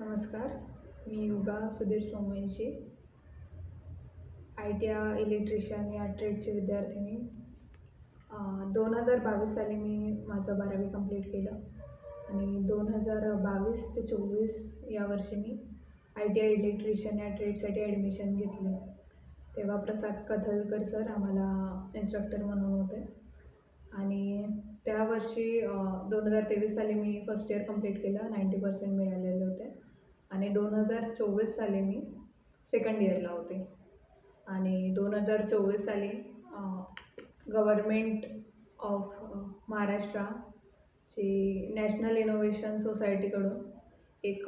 नमस्कार, मी युगा Sudhir Somvanshi, ITI electrician या ट्रेडची विद्यार्थिनी. 2022 साली मी माझं 12वी कंप्लीट केलं आणि 2022 ते 24 या वर्षी मी ITI इलेक्ट्रिशियन या ट्रेडसाठी ॲडमिशन घेतले. तेव्हा प्रसाद कथलकर सर आम्हाला इन्स्ट्रक्टर म्हणून होते आणि त्या वर्षी 2023 साली मी फर्स्ट इयर कंप्लीट केलं. 90% मिळालेले होते आणि 2024 साली मी सेकंड इयरला होते आणि 2024 साली गव्हर्मेंट ऑफ महाराष्ट्राची नॅशनल इनोव्हेशन सोसायटीकडून एक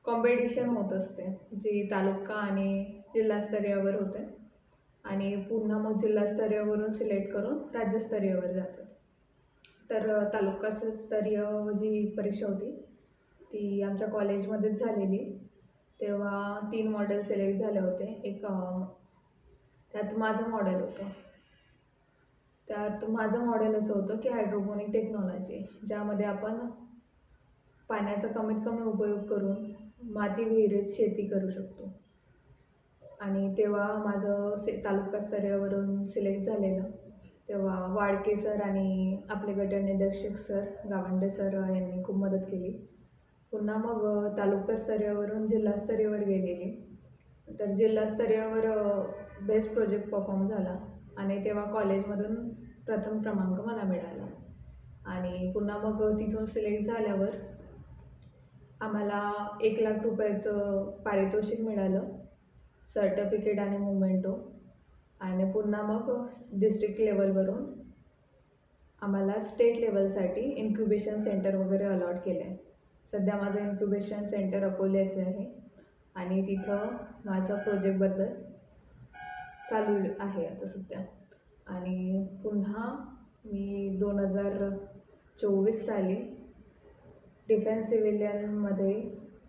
कॉम्पिटिशन होत असते, जी तालुका आणि जिल्हास्तरीयवर होते आणि पुन्हा मग जिल्हास्तरीयवरून सिलेक्ट करून राज्यस्तरीयवर जातात. तर तालुकास्तरीय जी परीक्षा होती ती आमच्या कॉलेजमध्येच झालेली. तेव्हा 3 मॉडेल सिलेक्ट झाले होते. त्यात माझं मॉडेल होतं. त्यात माझं मॉडेल असं होतं की हायड्रोपोनिक टेक्नॉलॉजी, ज्यामध्ये आपण पाण्याचा कमीत कमी उपयोग करून माती विहिरीत शेती करू शकतो. आणि तेव्हा माझं तालुकास्तरीयवरून सिलेक्ट झालेलं. तेव्हा वाडके सर आणि आपले गटनिरीक्षक सर गावंडे सर यांनी खूप मदत केली. पुन्हा मग तालुकास्तरीयवरून जिल्हास्तरीयवर गेलेली. तर जिल्हास्तरीयवर बेस्ट प्रोजेक्ट परफॉर्म झाला आणि तेव्हा कॉलेजमधून प्रथम क्रमांक मला मिळाला. आणि पुन्हा मग तिथून सिलेक्ट झाल्यावर आम्हाला 1 लाख रुपयाचं पारितोषिक मिळालं, सर्टिफिकेट आणि मोमेंटो. आणि पुन्हा मग डिस्ट्रिक्ट लेवलवरून आम्हाला स्टेट लेवलसाठी इन्क्युबेशन सेंटर वगैरे अलॉट केलं आहे. सध्या माझं इन्क्युबेशन सेंटर अकोल्याचं आहे आणि तिथं माझं प्रोजेक्टबद्दल चालू आहे आता सध्या. आणि पुन्हा मी 2024 साली डिफेन्स सिव्हिलियनमध्ये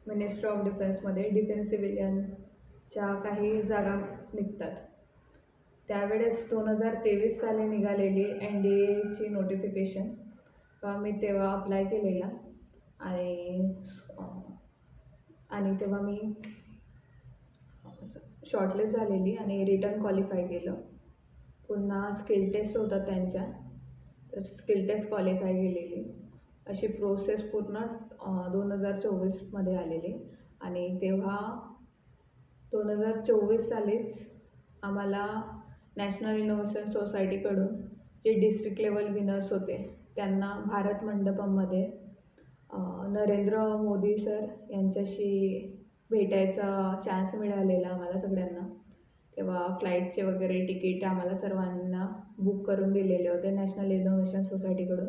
मिनिस्ट्री ऑफ डिफेन्समध्ये डिफेन्स सिव्हिलियनच्या काही जागा निघतात. त्यावेळेस 2023 साली निघालेली NDAची नोटिफिकेशन मी तेव्हा अप्लाय केलेला आणि तेव्हा मी शॉर्टलिस्ट झालेली आणि रिटर्न क्वालिफाय केलं. पुन्हा स्किल टेस्ट होता त्यांच्या, तर स्किल टेस्ट क्वालिफाय केलेली. अशी प्रोसेस पूर्ण 2024मध्ये आलेली. आणि तेव्हा 2024 सालीच आम्हाला नॅशनल इनोव्हेशन सोसायटीकडून जे डिस्ट्रिक्ट लेवल विनर्स होते त्यांना भारत मंडपममध्ये नरेंद्र मोदी सर यांच्याशी भेटायचा चान्स मिळालेला आम्हाला सगळ्यांना. तेव्हा फ्लाईटचे वगैरे तिकीट आम्हाला सर्वांना बुक करून दिलेले होते नॅशनल इनोव्हेशन सोसायटीकडून.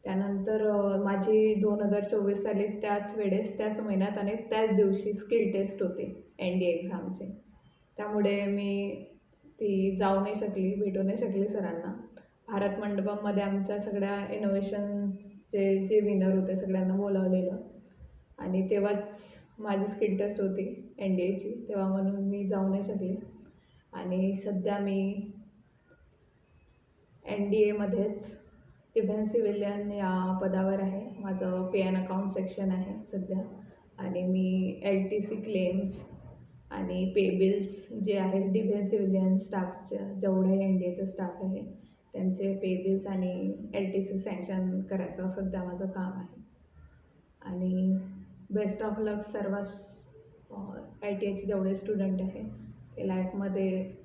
त्यानंतर माझी 2024 साली त्याच महिन्यात आणि त्याच दिवशी स्किल टेस्ट होते NDA एक्झामचे. त्यामुळे मी ती जाऊ नाही शकली, भेटू नाही शकली सरांना. भारत मंडपममध्ये आमच्या सगळ्या इनोव्हेशनचे जे विनर होते सगळ्यांना बोलावलेलं आणि तेव्हाच माझी स्किल टेस्ट होती NDAची, तेव्हा म्हणून मी जाऊ नाही शकले. आणि सध्या मी NDAमध्येच डिफेन्स सिव्हिलियन या पदावर आहे. माझं पे अँड अकाउंट सेक्शन आहे सध्या आणि मी LTC क्लेम्स आणि पे बिल्स जे आहेत डिफेन्स सिव्हिलियन स्टाफच्या जेवढे NDAचं स्टाफ आहे त्यांचे पे बिल्स आणि LTC सँक्शन करायचं सध्या माझं काम आहे. आणि बेस्ट ऑफ लक सर्व ITIचे जेवढे स्टुडंट आहे ते लाईफमध्ये